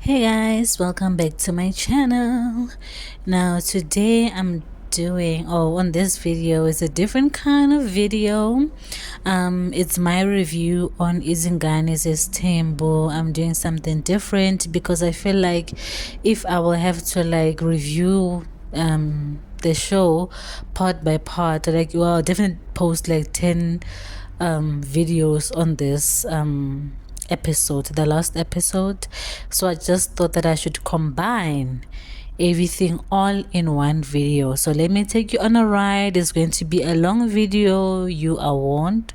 Hey guys, welcome back to my channel. Now today I'm doing on this video is a different kind of video. It's my review on Izingani's Tembo. I'm doing something different because I feel like if I will have to like review the show part by part, like well I'll definitely post like 10 videos on this episode, the last episode. So I just thought that I should combine everything all in one video. So let me take you on a ride. It's going to be a long video, you are warned,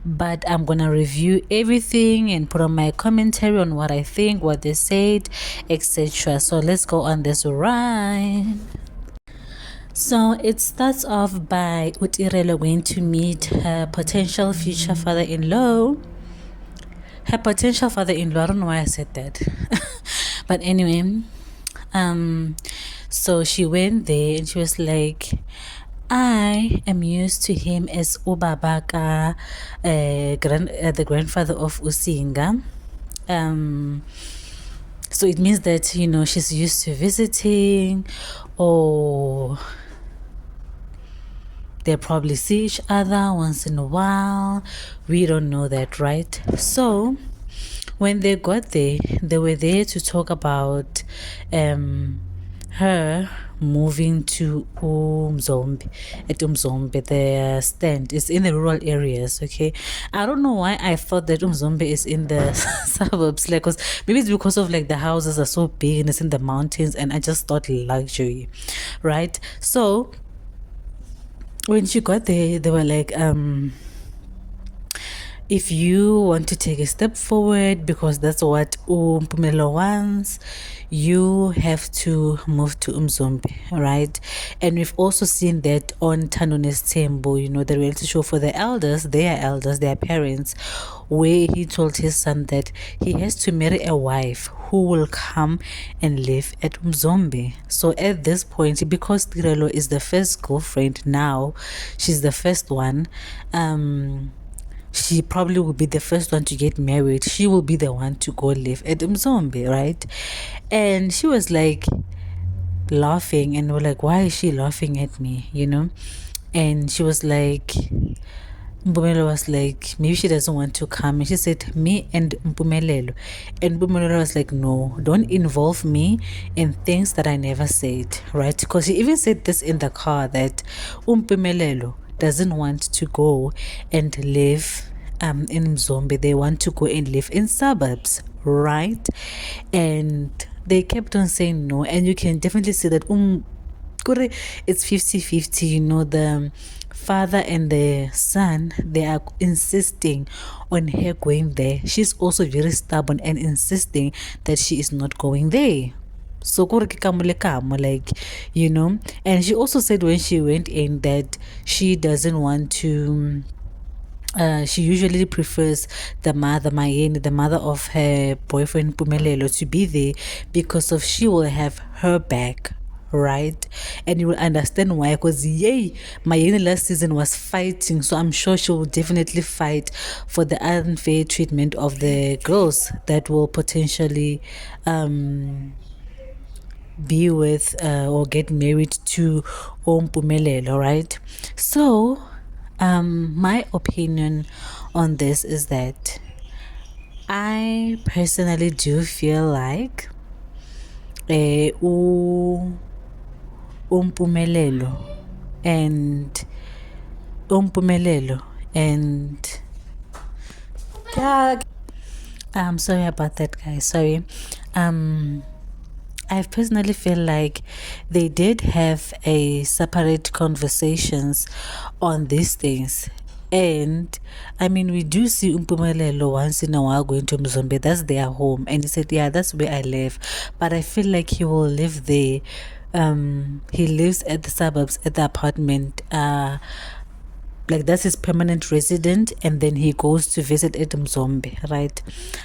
but I'm gonna review everything and put on my commentary on what I think, what they said, etc. So let's go on this ride. So it starts off by Utirelo going to meet her potential future father-in-law. Her potential father-in-law, I don't know why I said that. But anyway, so she went there and she was like, I am used to him as Ubabaka, the grandfather of Usinga. So it means that, you know, she's used to visiting, or they probably see each other once in a while. We don't know that, right? So when they got there, they were there to talk about her moving to Umzombe. At Umzombe, the stand is in the rural areas. Okay, I don't know why I thought that Umzombe is in the suburbs, like, cause maybe it's because of like the houses are so big and it's in the mountains, and I just thought luxury, right? So when she got there, they were like, if you want to take a step forward, because that's what Mpumelo wants, you have to move to Umzombe, right? And we've also seen that on Tanones Tembo, you know, the reality show for the elders, their parents, where he told his son that he has to marry a wife who will come and live at Umzombe. So at this point, because Tirelo is the first girlfriend now, she's the first one, she probably will be the first one to get married. She will be the one to go live at Umzombe, right? And she was like laughing, and we're like, why is she laughing at me, you know? And she was like, Mpumelelo was like, maybe she doesn't want to come. And she said, me and Mpumelelo. And Mpumelelo was like, no, don't involve me in things that I never said, right? Because she even said this in the car, that Mpumelelo doesn't want to go and live in Mzombe. They want to go and live in suburbs, right? And they kept on saying no, and you can definitely see that it's 50-50, you know, the father and the son, they are insisting on her going there. She's also very stubborn and insisting that she is not going there. So like, you know. And she also said when she went in that she doesn't want to she usually prefers the mother, Mayeni, the mother of her boyfriend Pumelelo, to be there because of she will have her back, right? And you will understand why, because yay, Mayeni last season was fighting, so I'm sure she will definitely fight for the unfair treatment of the girls that will potentially be with or get married to Ompumelelo, right? So my opinion on this is that I personally do feel like Umpumelelo and yeah, I'm sorry about that, guys. Sorry. I personally feel like they did have a separate conversations on these things. And I mean, we do see Umpumelelo once in a while going to Mzombe. That's their home. And he said, yeah, that's where I live. But I feel like he will live there. He lives at the suburbs, at the apartment, like that's his permanent resident, and then he goes to visit at Mzombe, right?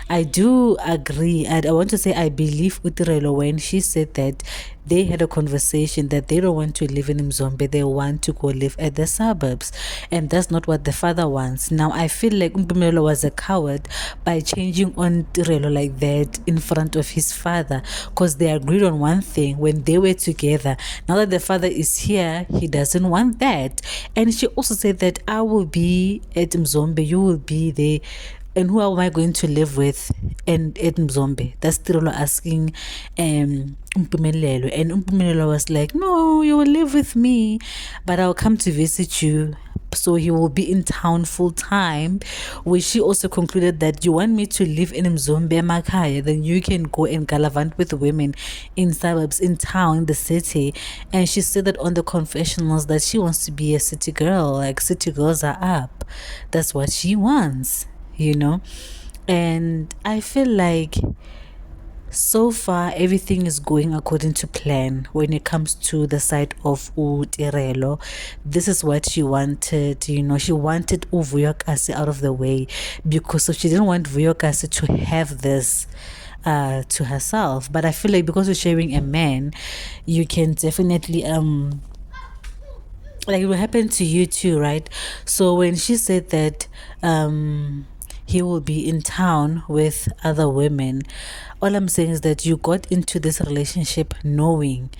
I do agree, and I want to say I believe Utirelo when she said that they had a conversation that they don't want to live in Mzombe, they want to go live at the suburbs, and that's not what the father wants. Now I feel like Umpumelo was a coward by changing on Tirelo like that in front of his father, because they agreed on one thing when they were together. Now that the father is here, he doesn't want that. And she also said that I will be at Mzombe, you will be there, and who am I going to live with? And at Mzombe, that's Tirolo asking Mpumelelo, and Mpumelelo was like, no, you will live with me, but I'll come to visit you. So he will be in town full time, which she also concluded that you want me to live in Mzombe Makaya, then you can go and galavant with women in suburbs, in town, in the city. And she said that on the confessionals that she wants to be a city girl, like city girls are up. That's what she wants, you know. And I feel like so far everything is going according to plan when it comes to the side of Utirelo. This is what she wanted, you know. She wanted Vuyokasi out of the way, because she didn't want Vuyokasi to have this to herself. But I feel like because you're sharing a man, you can definitely like it will happen to you too, right? So when she said that he will be in town with other women, all I'm saying is that you got into this relationship knowing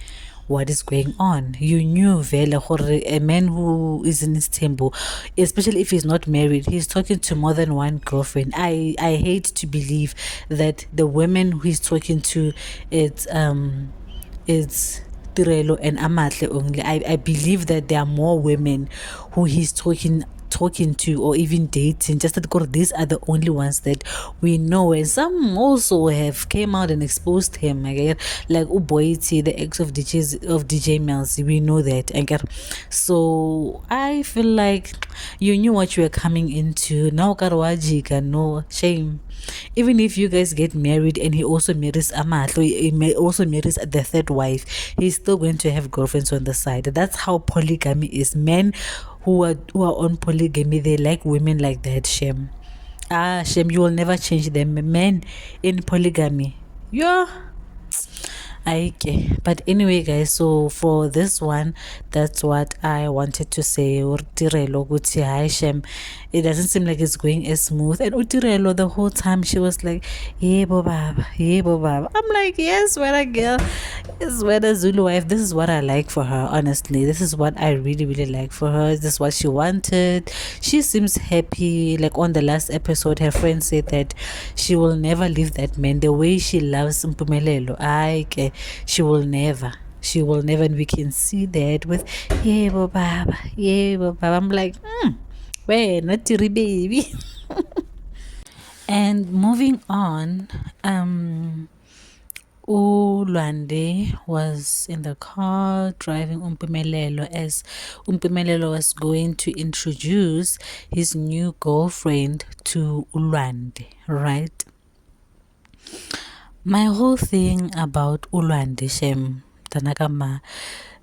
what is going on. You knew vele gore a man who is in his temple, especially if he's not married, he's talking to more than one girlfriend. I hate to believe that the women who he's talking to, it's Tirelo and Amatle only. I believe that there are more women who he's talking to or even dating, just that these are the only ones that we know, and some also have came out and exposed him, like Uboiti, the ex of DJ Melzi. We know that. So I feel like you knew what you were coming into. Now Karwajika, no shame. Even if you guys get married and he also marries Amatlo, he also marries the third wife, he's still going to have girlfriends on the side. That's how polygamy is. Men who are on polygamy, they like women like that. Shem. Shem, you will never change them. Men in polygamy, yeah. Okay, but anyway, guys, so for this one, that's what I wanted to say. Utirelo guthi hi Shem, it doesn't seem like it's going as smooth. And Utirelo the whole time she was like, yebo baba, yebo baba. I'm like, yes, what a girl, yes, what a Zulu wife. This is what I like for her. Honestly, this is what I really really like for her. This is what she wanted. She seems happy. Like on the last episode, her friend said that she will never leave that man. The way she loves Mpumelelo, she will never, and we can see that with yebo baba, yebo baba. I'm like, where not baby. And moving on, Ulwande was in the car driving Umpumelelo as Umpumelelo was going to introduce his new girlfriend to Ulwande, right? My whole thing about Ulwande Shem Tanakama,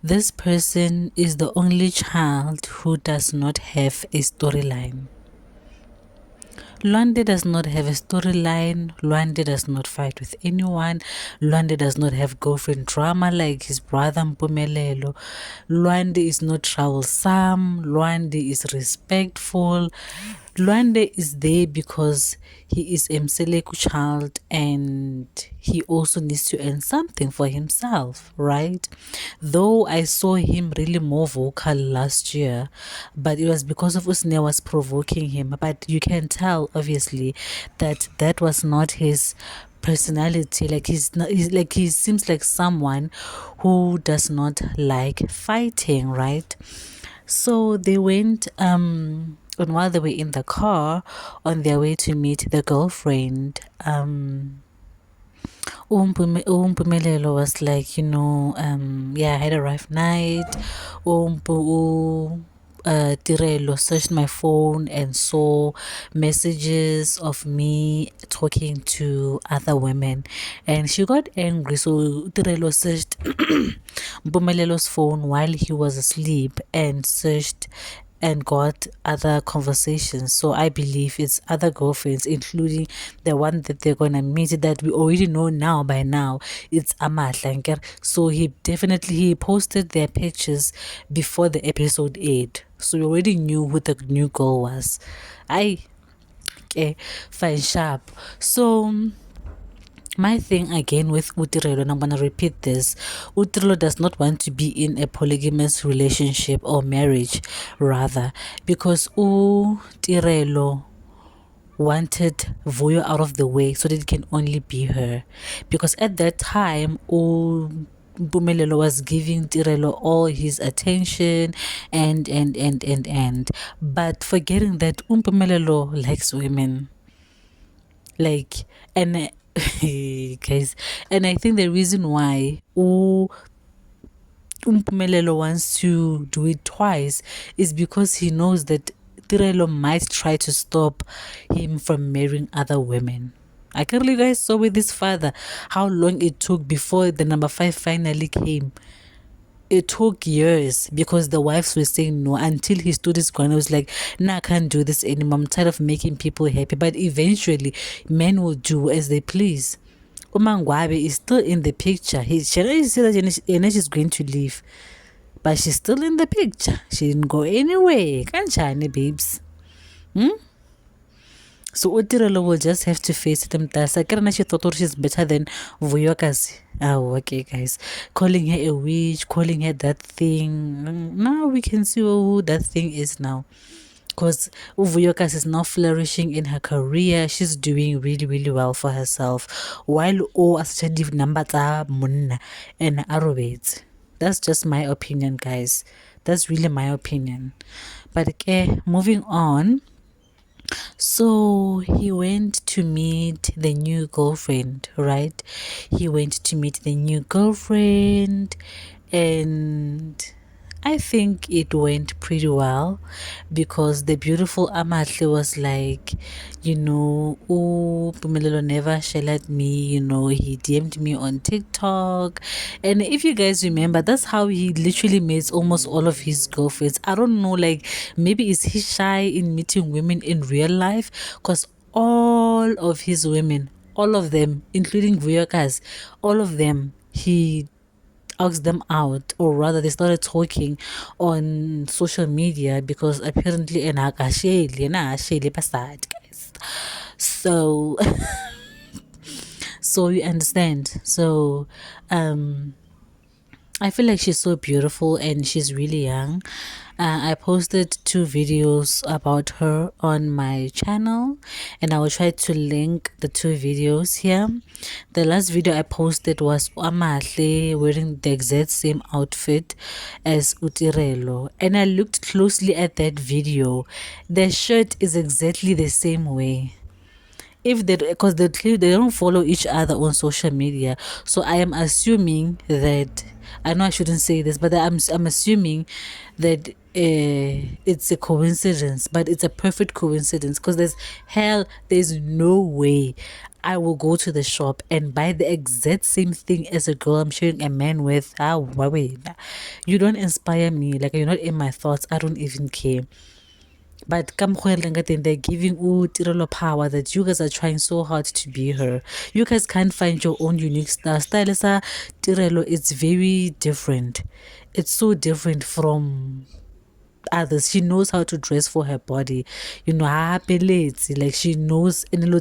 this person is the only child who does not have a storyline. Lwande does not have a storyline. Lwande does not fight with anyone. Lwande does not have girlfriend drama like his brother Mpumelelo. Lwande is not troublesome. Lwande is respectful. Lwande is there because he is a Mseleku child and he also needs to earn something for himself, right? Though I saw him really more vocal last year, but it was because of Usne was provoking him. But you can tell, obviously, that that was not his personality. Like he seems like someone who does not like fighting, right? So they went and while they were in the car on their way to meet the girlfriend, Umpumelelo was like, yeah, I had a rough night. Tirelo searched my phone and saw messages of me talking to other women, and she got angry. So Tirelo searched Mpumelelo's phone while he was asleep and searched and got other conversations. So I believe it's other girlfriends, including the one that they're gonna meet, that we already know now. By now it's Amahla. So he posted their pictures before the episode aired, so we already knew who the new girl was. I Okay, fine, sharp. So my thing again with Utirelo, and I'm gonna repeat this: Utirelo does not want to be in a polygamous relationship or marriage, rather, because Utirelo wanted Vuyo out of the way so that it can only be her. Because at that time, Mpumelelo was giving Tirelo all his attention and but forgetting that Mpumelelo likes women. Like, and guys, and I think the reason why Mpumelelo wants to do it twice is because he knows that Tirelo might try to stop him from marrying other women. I can you guys saw with his father how long it took before the number 5 finally came. It took years because the wives were saying no until he stood his ground. I was like, nah, I can't do this anymore. I'm tired of making people happy. But eventually, men will do as they please. Umangwabe is still in the picture. She said that she's going to leave, but she's still in the picture. She didn't go anywhere. Kanchani, babes. So Utirelo will just have to face it. Mtasa she thought she's better than Vuyokazi. Oh, okay, guys. Calling her a witch, calling her that thing. Now we can see who that thing is now. Because Uvuyokas is now flourishing in her career. She's doing really, really well for herself. While O assertive number munna and arrogate. That's just my opinion, guys. That's really my opinion. But okay, moving on. So he went to meet the new girlfriend, right? He went to meet the new girlfriend, and I think it went pretty well because the beautiful Amatle was like, oh, Pumelelo never shall at me, he DM'd me on TikTok. And if you guys remember, that's how he literally meets almost all of his girlfriends. I don't know, like maybe is he shy in meeting women in real life? Because all of his women, all of them, including Vuyokas, all of them, he asked them out, or rather they started talking on social media because apparently guys. So so you understand. So I feel like she's so beautiful and she's really young. I posted 2 videos about her on my channel, and I will try to link the 2 videos here. The last video I posted was Amahle wearing the exact same outfit as Utirelo, and I looked closely at that video. The shirt is exactly the same way. If they, because they don't follow each other on social media, so I am assuming that, I know I shouldn't say this, but I'm assuming that it's a coincidence, but it's a perfect coincidence because there's no way I will go to the shop and buy the exact same thing as a girl I'm sharing a man with. Wait, you don't inspire me, like you're not in my thoughts. I don't even care. But they're giving Tirelo power that you guys are trying so hard to be her. You guys can't find your own unique style. Style sa Tirelo, it's very different. It's so different from others. She knows how to dress for her body. Like she knows, and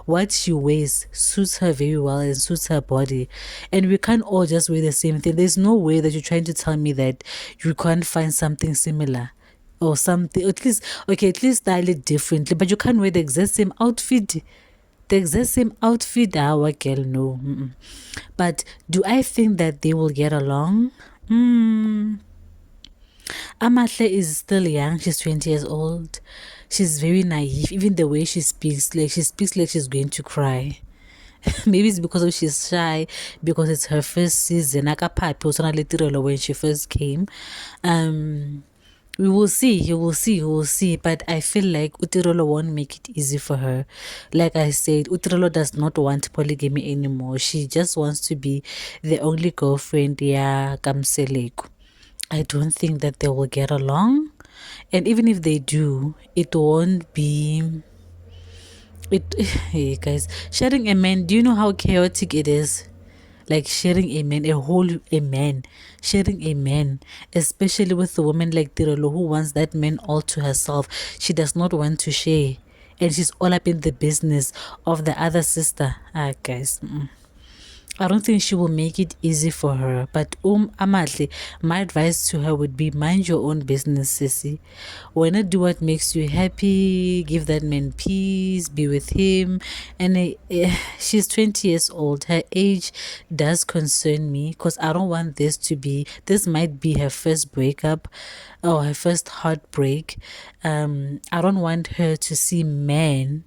what she wears suits her very well and suits her body. And we can't all just wear the same thing. There's no way that you're trying to tell me that you can't find something similar or something, at least style it differently, but you can't wear the exact same outfit. Our girl, no. But do I think that they will get along? Amahle is still young. She's 20 years old. She's very naive. Even the way she speaks like she's going to cry. Maybe it's because she's shy, because it's her first season. When she first came, we will see, you will see. But I feel like Utirelo won't make it easy for her. Like I said, Utirelo does not want polygamy anymore. She just wants to be the only girlfriend, Kamseleku. I don't think that they will get along. And even if they do, it won't be it. Hey guys, sharing a man, do you know how chaotic it is? Like sharing a man, sharing a man, especially with a woman like Tirolo who wants that man all to herself. She does not want to share, and she's all up in the business of the other sister. Ah, guys. I don't think she will make it easy for her. But Amatle, my advice to her would be mind your own business, sissy. Why not do what makes you happy? Give that man peace, be with him. And she's 20 years old. Her age does concern me because I don't want this might be her first breakup or her first heartbreak. I don't want her to see men,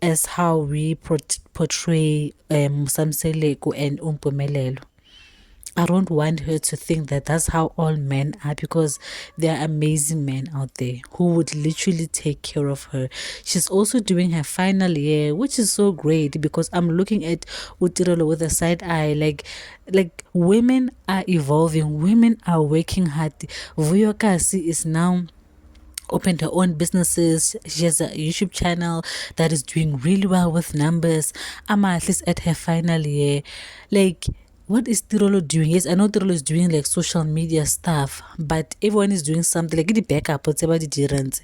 as how we portray Samseleko and Umpumelelo. I don't want her to think that that's how all men are, because there are amazing men out there who would literally take care of her. She's also doing her final year, which is so great because I'm looking at Utirolo with a side eye. Like women are evolving, women are working hard. Vuyokasi is now opened her own businesses. She has a YouTube channel that is doing really well with numbers. I'm at least at her final year. Like, what is Tirolo doing? Yes, I know Tirolo is doing like social media stuff, but everyone is doing something like the backup, whatever the difference.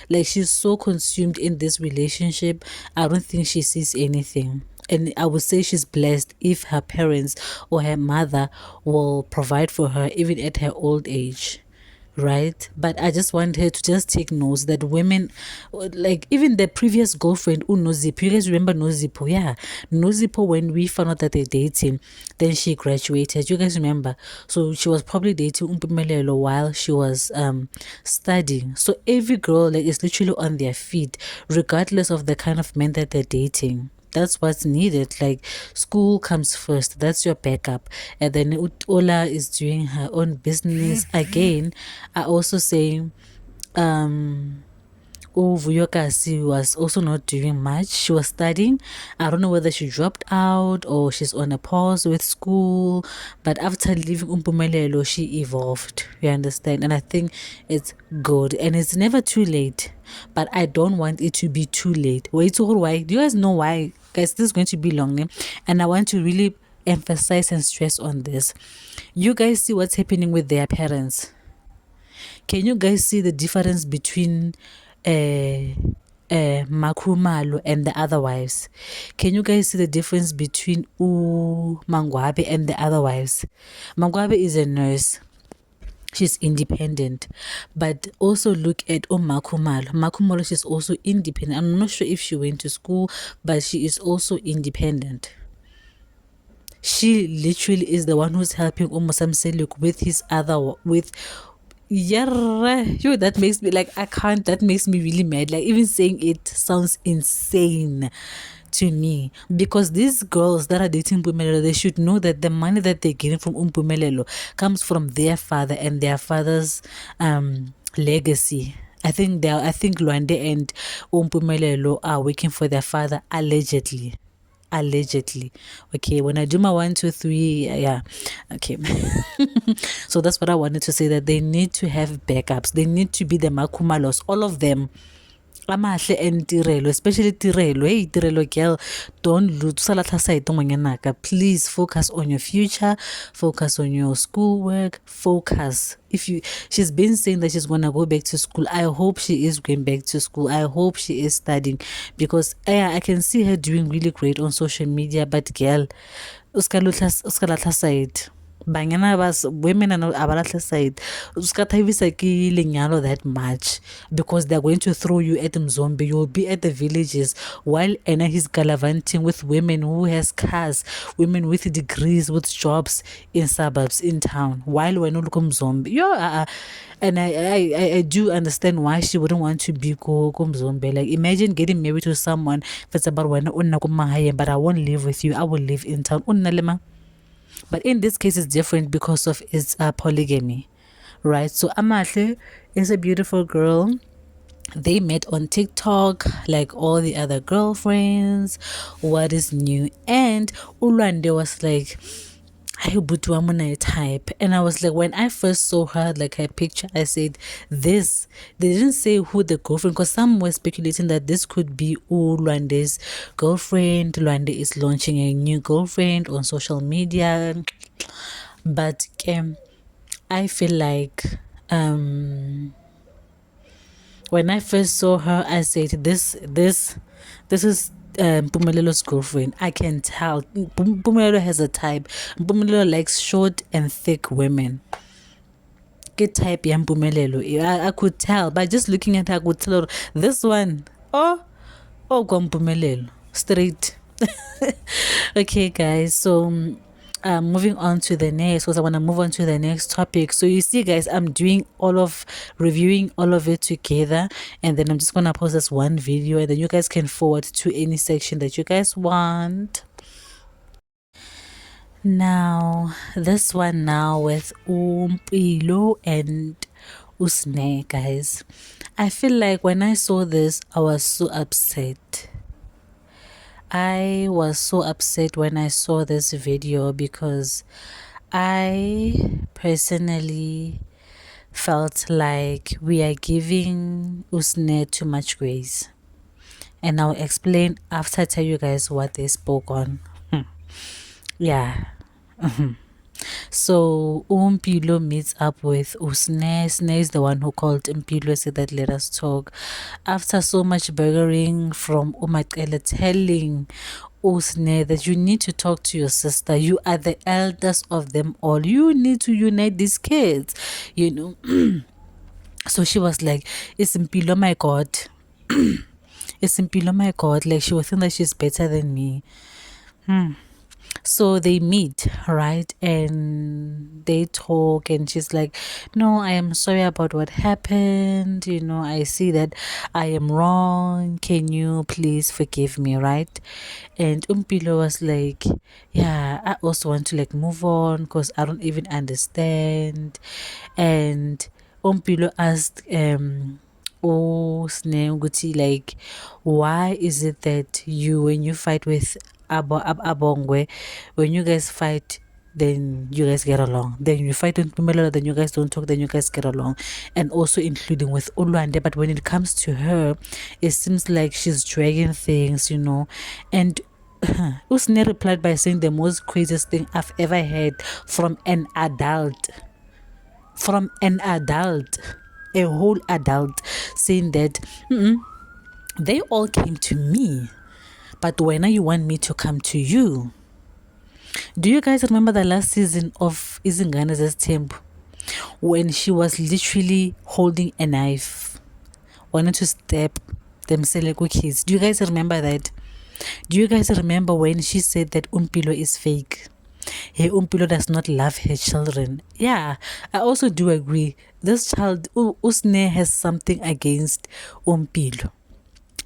Like, she's so consumed in this relationship. I don't think she sees anything. And I would say she's blessed if her parents or her mother will provide for her even at her old age, right? But I just want her to just take notes that women, like even the previous girlfriend, Nozipho, you guys remember Nozipho? Yeah, Nozipho, when we found out that they're dating, then she graduated. You guys remember? So she was probably dating Umpumelelo while she was studying. So every girl like is literally on their feet, regardless of the kind of men that they're dating. That's what's needed. Like, school comes first, that's your backup. And then Ola is doing her own business again. I also say Vuyokasi was also not doing much. She was studying. I don't know whether she dropped out or she's on a pause with school. But after leaving Umpumelelo, she evolved. You understand? And I think it's good. And it's never too late. But I don't want it to be too late. Wait, so why? Do you guys know why? Guys, this is going to be long name. And I want to really emphasize and stress on this. You guys see what's happening with their parents. Can you guys see the difference between Makhumalo and the other wives? Can you guys see the difference between Mangwabe and the other wives? Mangwabe is a nurse. She's independent. But also look at Makhumalo. Makhumalo, she's also independent. I'm not sure if she went to school, but she is also independent. She literally is the one who's helping Samseluk with his other with that makes me like, I can't, that makes me really mad. Like, even saying it sounds insane to me, because these girls that are dating Umpumelelo, they should know that the money that they're getting from Umpumelelo comes from their father and their father's legacy. I think Luande and Umpumelelo are working for their father, allegedly. Okay, when I do my 1 2 3, yeah, okay. So that's what I wanted to say, that they need to have backups. They need to be the Makhumalos, all of them. Amahle and Tirelo, especially Tirelo. Hey, Tirelo girl, don't lose. Please focus on your future, focus on your schoolwork, focus. She's been saying that she's gonna go back to school. I hope she is going back to school. I hope she is studying, because I can see her doing really great on social media. But girl, uskalatha side. Banyana women are not abalatla side. Uskatavisa ki lenyalo that much, because they're going to throw you at Mzombe. You'll be at the villages while Anna is gallivanting with women who has cars, women with degrees, with jobs in suburbs, in town, while we're not looking Mzombe. And I do understand why she wouldn't want to be Mzombe. Like, imagine getting married to someone that's about when but I won't live with you, I will live in town. But in this case, it's different because of its polygamy, right? So Amahle is a beautiful girl. They met on TikTok like all the other girlfriends. What is new? And Ulwande was like, I Butuamuna type. And I was like, when I first saw her, like her picture, I said, this. They didn't say who the girlfriend, because some were speculating that this could be Luande's girlfriend. Luande is launching a new girlfriend on social media. But I feel like when I first saw her, I said, this is Mpumelo's girlfriend. I can tell. Mpumelelo has a type. Mpumelelo likes short and thick women. Get type ya Mpumelelo. I could tell by just looking at her. I could tell her, this one. Oh, Mpumelelo. Straight. Okay, guys. So moving on to the next, because I want to move on to the next topic. So you see, guys, I'm doing reviewing all of it together, and then I'm just gonna post this one video, and then you guys can forward to any section that you guys want. Now this one now with Umpilo and Usne, guys. I feel like when I saw this, I was so upset. I was so upset when I saw this video because I personally felt like we are giving Usne too much grace. And I'll explain after I tell you guys what they spoke on. Yeah. So Mpilo meets up with Usne. Usne is the one who called Mpilo, said that let us talk. After so much burgering from Umakele telling Usne that you need to talk to your sister. You are the eldest of them all. You need to unite these kids, you know. So she was like, it's Mpilo, my God. It's Mpilo, my God. Like she was thinking that she's better than me. So they meet, right? And they talk, and she's like, no, I am sorry about what happened. You know, I see that I am wrong. Can you please forgive me, right? And Umpilo was like, yeah, I also want to like move on because I don't even understand. And Umpilo asked Usne ukuthi, like, why is it that you, when you fight with Abongwe, when you guys fight, then you guys get along. Then you fight with Pumelo, then you guys don't talk, then you guys get along. And also including with Uluande. But when it comes to her, it seems like she's dragging things, you know. And Usne replied by saying the most craziest thing I've ever heard from an adult. From an adult. A whole adult, saying that they all came to me, but when you want me to come to you? Do you guys remember the last season of Izingana's Temple, when she was literally holding a knife, wanting to stab them Seleko kids? Do you guys remember that? Do you guys remember when she said that Umpilo is fake? Hey, Umpilo does not love her children. Yeah, I also do agree. This child, Usne, has something against Umpilo.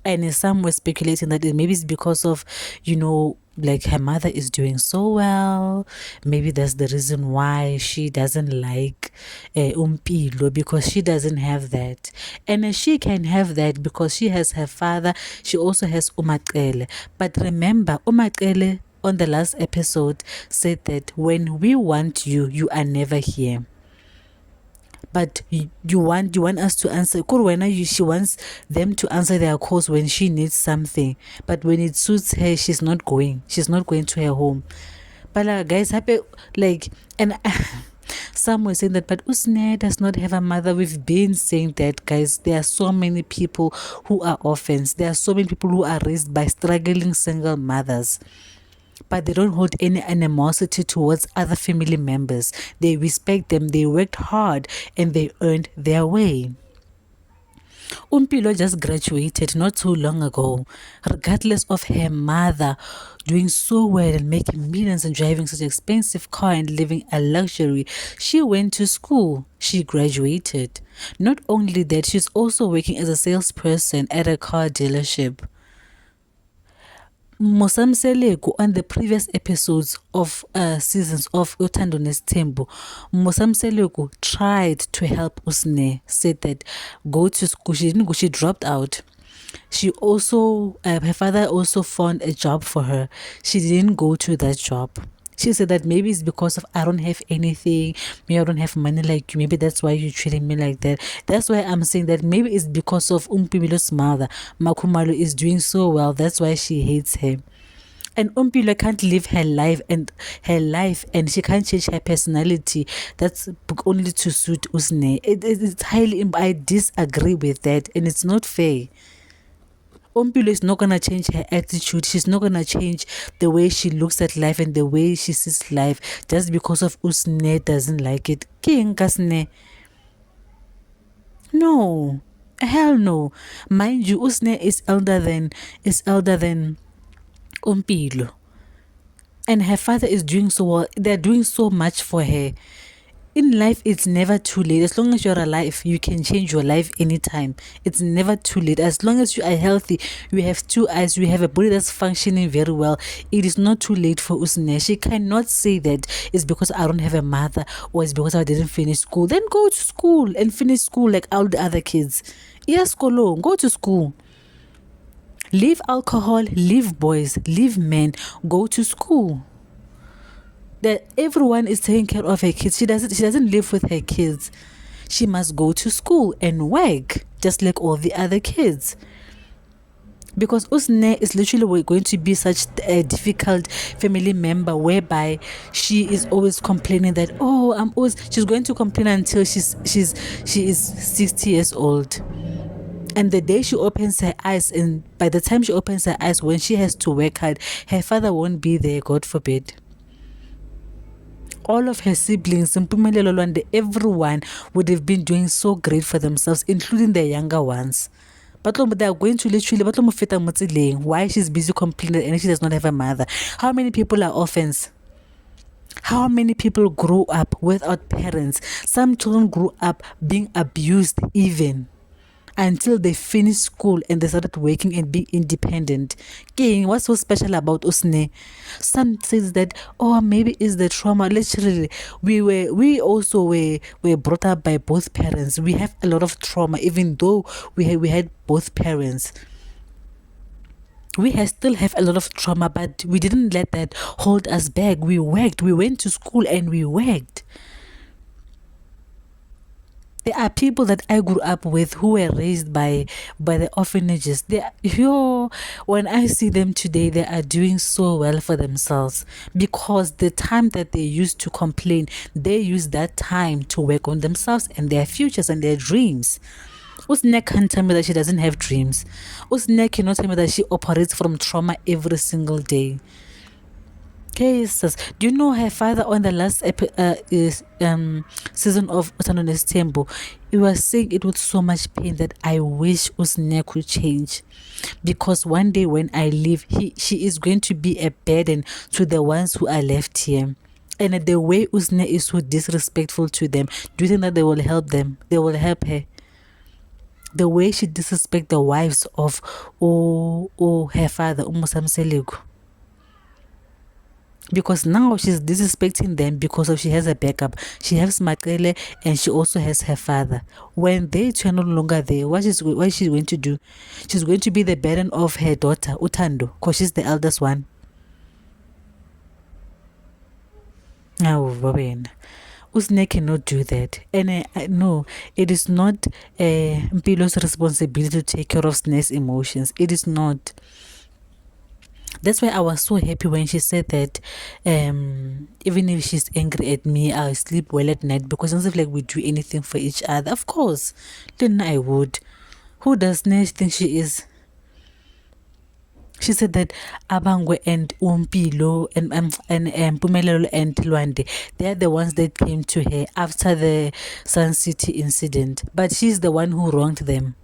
And some were speculating that maybe it's because of, you know, like her mother is doing so well. Maybe that's the reason why she doesn't like Umpilo, because she doesn't have that. And she can have that because she has her father. She also has Umakele. But remember, Umakele on the last episode said that when we want you, you are never here. But you want us to answer. She wants them to answer their calls when she needs something. But when it suits her, she's not going. She's not going to her home. But guys, happy like, and some were saying that, but Usne does not have a mother. We've been saying that, guys. There are so many people who are orphans. There are so many people who are raised by struggling single mothers. But they don't hold any animosity towards other family members. They respect them. They worked hard and they earned their way. Umpilo just graduated not too long ago. Regardless of her mother doing so well and making millions and driving such an expensive car and living a luxury, she went to school. She graduated. Not only that, she's also working as a salesperson at a car dealership. Mosamseleku, on the previous episodes of seasons of Uthando Nesithembu, Mosamseleku tried to help Usne, said that go to school. She didn't go, she dropped out. She also, her father also found a job for her. She didn't go to that job. She said that maybe it's because of I don't have anything, maybe I don't have money like you, maybe that's why you're treating me like that. That's why I'm saying that maybe it's because of Umpilo's mother. Makumalo is doing so well, that's why she hates her. And Umpilo can't live her life and she can't change her personality. That's only to suit Usne. It's highly, I disagree with that, and it's not fair. Ompilo is not gonna change her attitude. She's not gonna change the way she looks at life and the way she sees life just because of Usne doesn't like it. King Kasne. No. Hell no. Mind you, Usne is elder than Ompilo. And her father is doing so well. They're doing so much for her. In life, it's never too late. As long as you're alive, you can change your life anytime. It's never too late. As long as you are healthy, you have two eyes, you have a body that's functioning very well, it is not too late for Usne. She cannot say that it's because I don't have a mother or it's because I didn't finish school. Then go to school and finish school like all the other kids. Yes, go to school. Leave alcohol, leave boys, leave men, go to school. That everyone is taking care of her kids. She doesn't live with her kids. She must go to school and work just like all the other kids. Because Usne is literally going to be such a difficult family member whereby she is always complaining that she's going to complain until she is 60 years old. And the day she opens her eyes, and by the time she opens her eyes, when she has to work hard, her father won't be there, God forbid. All of her siblings, Mpumelelo Lwande, everyone would have been doing so great for themselves, including the younger ones. But they are going to literally, why she's busy complaining and she does not have a mother. How many people are orphans? How many people grew up without parents? Some children grew up being abused even until they finished school and they started working and being independent. King, what's so special about Usne? Some says that, maybe it's the trauma. Literally, we also were brought up by both parents. We have a lot of trauma, even though we had both parents. We still have a lot of trauma, but we didn't let that hold us back. We worked. We went to school and we worked. There are people that I grew up with who were raised by the orphanages. When I see them today, they are doing so well for themselves because the time that they used to complain, they use that time to work on themselves and their futures and their dreams. Usne can't tell me that she doesn't have dreams. Usne cannot tell me that she operates from trauma every single day. Jesus, do you know her father on the last season of Utanones Tembo? He was saying it with so much pain that I wish Usne could change, because one day when I leave, she is going to be a burden to the ones who are left here. And the way Usne is so disrespectful to them, do you think that they will help them? They will help her. The way she disrespects the wives of her father, Umusamselegu. Because now she's disrespecting them because she has a backup. She has Makele and she also has her father. When they two are no longer there, what is she going to do? She's going to be the burden of her daughter, Utando, because she's the eldest one. Oh, Robin. Usne cannot do that. And no, it is not Mpilo's responsibility to take care of Sne's emotions. It is not. That's why I was so happy when she said that even if she's angry at me, I'll sleep well at night because it's not like we do anything for each other. Of course, then I would. Who does Nesh think she is? She said that Abangwe and Umpilo and Mpumelelo and Lwande, they are the ones that came to her after the Sun City incident. But she's the one who wronged them.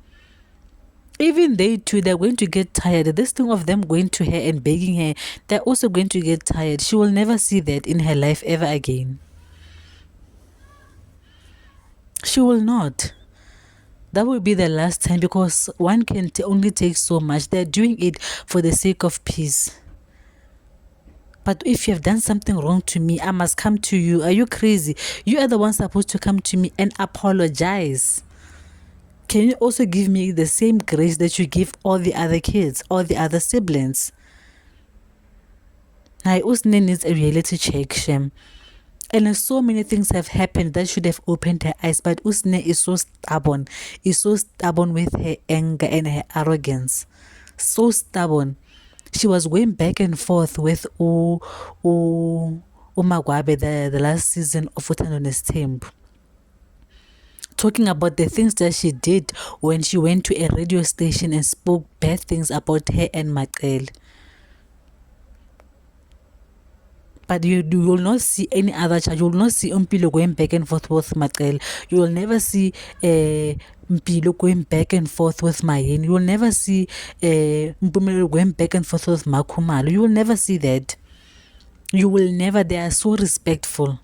Even they too, they're going to get tired. This thing of them going to her and begging her, they're also going to get tired. She will never see that in her life ever again. She will not. That will be the last time, because one can only take so much. They're doing it for the sake of peace. But if you have done something wrong to me, I must come to you. Are you crazy? You are the one supposed to come to me and apologize. Can you also give me the same grace that you give all the other kids, all the other siblings? I Usne needs a reality check, Shem. And so many things have happened that should have opened her eyes, but Usne is so stubborn with her anger and her arrogance. So stubborn. She was going back and forth with Umagwabe the last season of Utano Nestembu, talking about the things that she did when she went to a radio station and spoke bad things about her and Matel. But you will not see any other charge. You will not see Mpilo going back and forth with Matel. You will never see Mpilo going back and forth with Mayen. You will never see Mpumelo going back and forth with Makumalo. You will never see that. You will never. They are so respectful.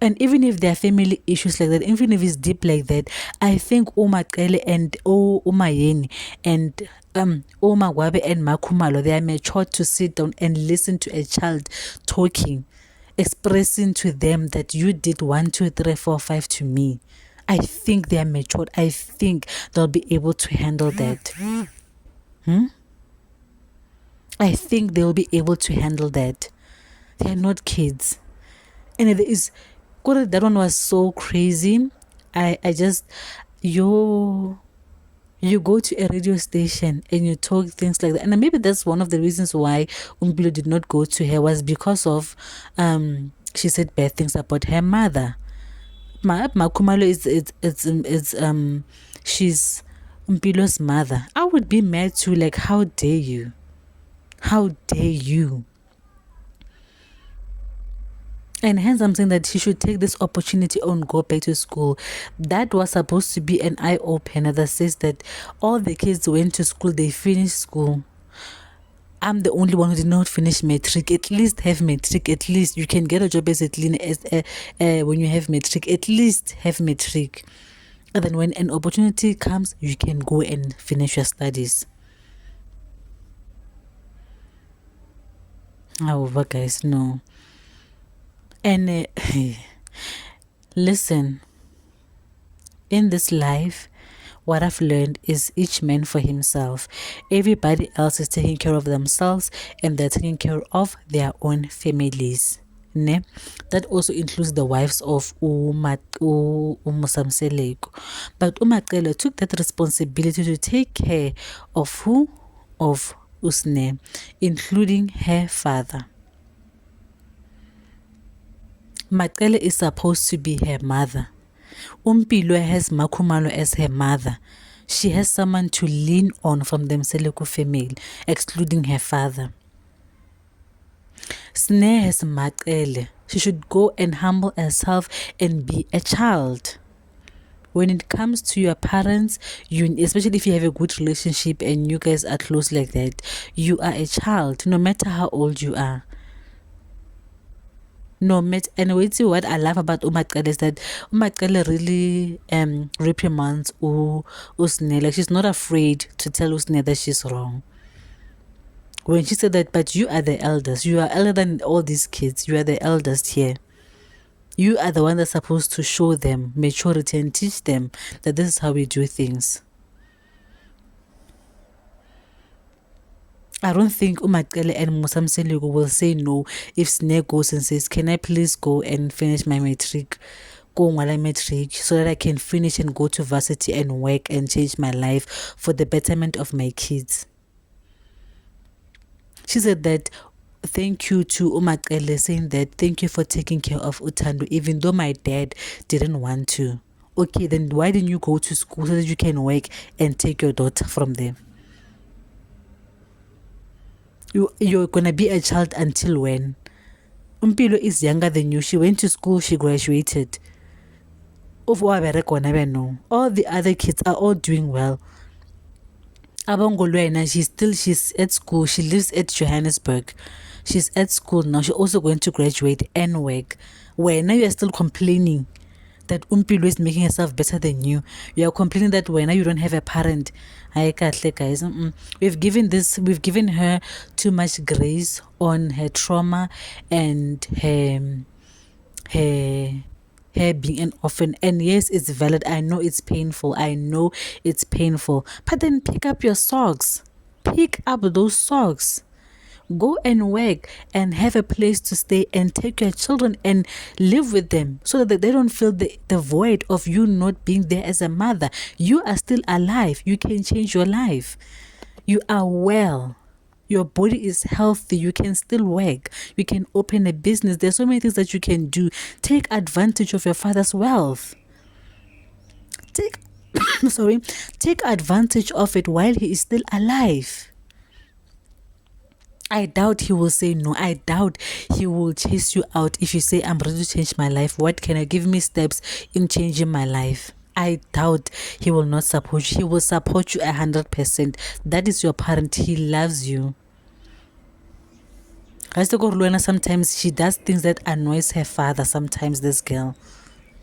And even if there are family issues like that, even if it's deep like that, I think Umakele and Umayeni and Umagwabe and Makumalo, they are mature to sit down and listen to a child talking, expressing to them that you did 1, 2, 3, 4, 5 to me. I think they are matured. I think they'll be able to handle that. I think they'll be able to handle that. They are not kids. And it is that one was so crazy. I just you go to a radio station and you talk things like that, and maybe that's one of the reasons why Umbilo did not go to her, was because of she said bad things about her mother. Makumalo is she's Umbilo's mother. I would be mad too, like, how dare you? How dare you? And hence I'm saying that she should take this opportunity and go back to school. That was supposed to be an eye-opener that says that all the kids went to school, they finished school. I'm the only one who did not finish matric. At least have matric. At least you can get a job as a cleaner when you have matric. At least have matric. And then when an opportunity comes, you can go and finish your studies. However, guys, no. And listen, in this life, what I've learned is each man for himself. Everybody else is taking care of themselves and they're taking care of their own families. Ne? That also includes the wives of Umusamseleko. But Umakelo took that responsibility to take care of who? Of Usne, including her father. Matsele is supposed to be her mother. Umpilo has Makumalo as her mother. She has someone to lean on from the Mseleko family, excluding her father. Snare has Matsele. She should go and humble herself and be a child. When it comes to your parents, especially if you have a good relationship and you guys are close like that, you are a child, no matter how old you are. No matter, and wait, see what I love about Umakele is that Umakele really reprimands Usne. Like, she's not afraid to tell Usne that she's wrong. When she said that, but you are the eldest, you are elder than all these kids, you are the eldest here. You are the one that's supposed to show them maturity and teach them that this is how we do things. I don't think Umakele and Musamseleko will say no if Snake goes and says, can I please go and finish my matric? Go while matric so that I can finish and go to varsity and work and change my life for the betterment of my kids. She said that thank you to Umakele, saying that thank you for taking care of Utando even though my dad didn't want to. Okay, then why didn't you go to school so that you can work and take your daughter from there? You're gonna be a child until when? Umpilo is younger than you. She went to school, she graduated. All the other kids are all doing well. Abongolwena, she's at school. She lives at Johannesburg. She's at school now. She's also going to graduate and work. Where now you are still complaining that Umpilo is making herself better than you. You are complaining that when you don't have a parent. Guys, we've given her too much grace on her trauma and her being an orphan. And yes, it's valid. I know it's painful. But then pick up your socks. Pick up those socks. Go and work and have a place to stay and take your children and live with them so that they don't feel the void of you not being there as a mother. You are still alive. You can change your life. You are well. Your body is healthy. You can still work. You can open a business. There's so many things that you can do. Take advantage of your father's wealth. Take take advantage of it while he is still alive. I doubt he will say no. I doubt he will chase you out if you say, I'm ready to change my life. What can I give me steps in changing my life? I doubt he will not support you. He will support you 100%. That is your parent. He loves you. Sometimes she does things that annoys her father. Sometimes this girl,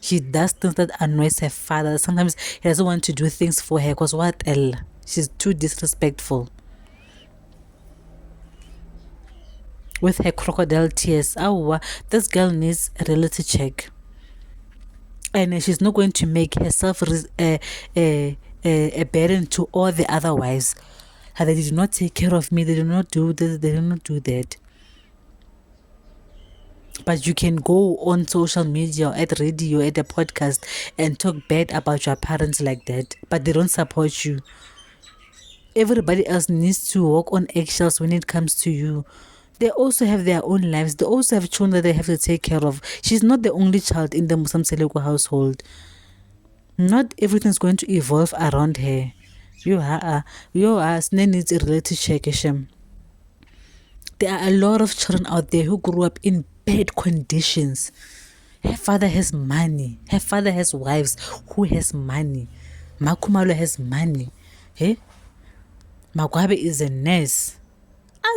she does things that annoys her father. Sometimes he doesn't want to do things for her because what else? She's too disrespectful. With her crocodile tears. Oh, this girl needs a reality check. And she's not going to make herself a burden to all the other wives. They did not take care of me. They did not do this. They did not do that. But you can go on social media, at radio, at a podcast, and talk bad about your parents like that. But they don't support you. Everybody else needs to walk on eggshells when it comes to you. They also have their own lives. They also have children that they have to take care of. She's not the only child in the Musam Seleko household. Not everything's going to evolve around her. You are needs a reality check. There are a lot of children out there who grew up in bad conditions. Her father has money. Her father has wives who has money. Makumalo has money. Hey? Magwabe is a nurse.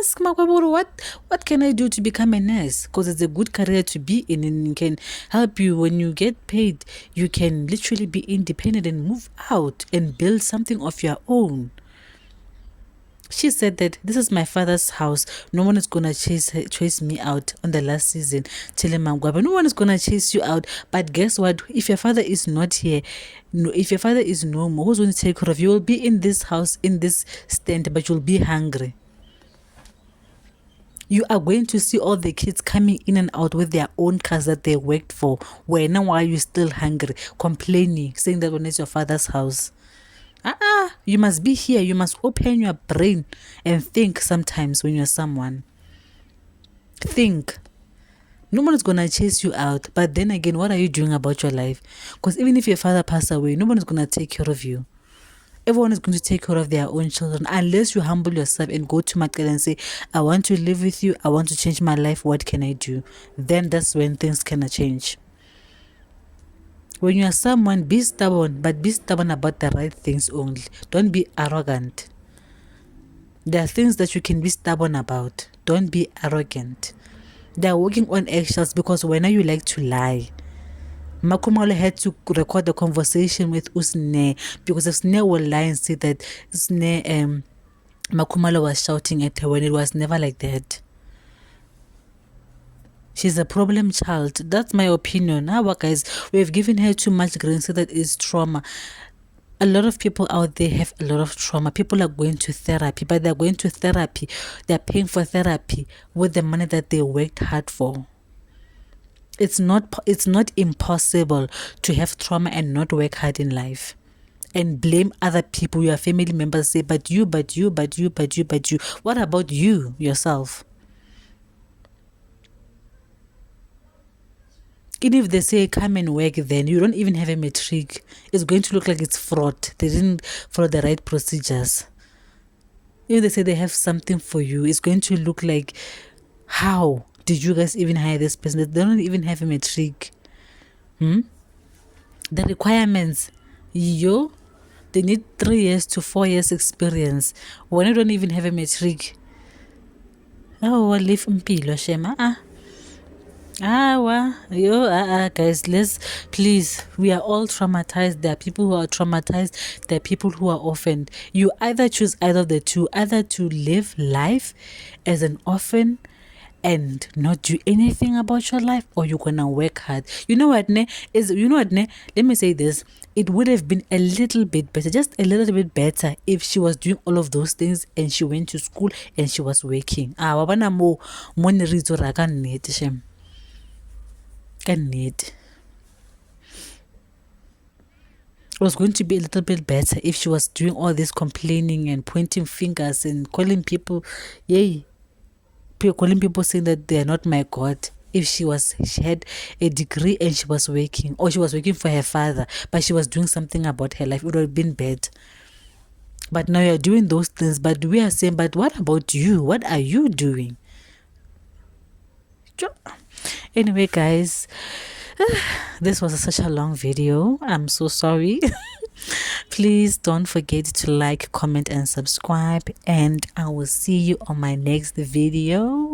Ask Makwaburu, what can I do to become a nurse? Because it's a good career to be in and it can help you when you get paid. You can literally be independent and move out and build something of your own. She said that this is my father's house. No one is going to chase me out on the last season. Telling Mangwaba, no one is going to chase you out. But guess what? If your father is not here, if your father is no more, who's going to take care of you? You will be in this house, in this stand, but you'll be hungry. You are going to see all the kids coming in and out with their own cars that they worked for. Where now are you still hungry, complaining, saying that when it's your father's house? You must be here. You must open your brain and think sometimes when you're someone. Think. No one is going to chase you out. But then again, what are you doing about your life? Because even if your father passed away, no one is going to take care of you. Everyone is going to take care of their own children unless you humble yourself and go to Makela and say, I want to live with you. I want to change my life. What can I do? Then that's when things can change. When you are someone, be stubborn, but be stubborn about the right things only. Don't be arrogant. There are things that you can be stubborn about. Don't be arrogant. They are working on eggshells because whenever you like to lie. Makumalo had to record the conversation with Usne because Usne will lie and say that Usne Makumalo was shouting at her when it was never like that. She's a problem child. That's my opinion. Now, guys, we've given her too much grain, so that is trauma. A lot of people out there have a lot of trauma. People are going to therapy, but they're going to therapy. They're paying for therapy with the money that they worked hard for. It's not impossible to have trauma and not work hard in life and blame other people, your family members, say, but you. What about you, yourself? Even if they say come and work, then you don't even have a matric. It's going to look like it's fraud. They didn't follow the right procedures. If they say they have something for you, it's going to look like, how did you guys even hire this person? They don't even have a matric. The requirements, they need 3 years to 4 years experience. When you don't even have a matric, live mpilo shema. Guys, please, we are all traumatized. There are people who are traumatized. There are people who are orphaned. You either choose either of the two, either to live life as an orphan and not do anything about your life, or you're gonna work hard? You know what, ne? Let me say this. It would have been a little bit better, just a little bit better, if she was doing all of those things and she went to school and she was working. Wa bona mo ne re itse hore ka nnete shem. Ka nnete. It was going to be a little bit better if she was doing all this complaining and pointing fingers and calling people, calling people saying that they are not my God. If she had a degree and she was working, or she was working for her father, but she was doing something about her life, it would have been bad. But now you're doing those things, but we are saying, but what about you? What are you doing? Anyway, guys, this was such a long video. I'm so sorry. Please don't forget to like, comment, and subscribe. And I will see you on my next video.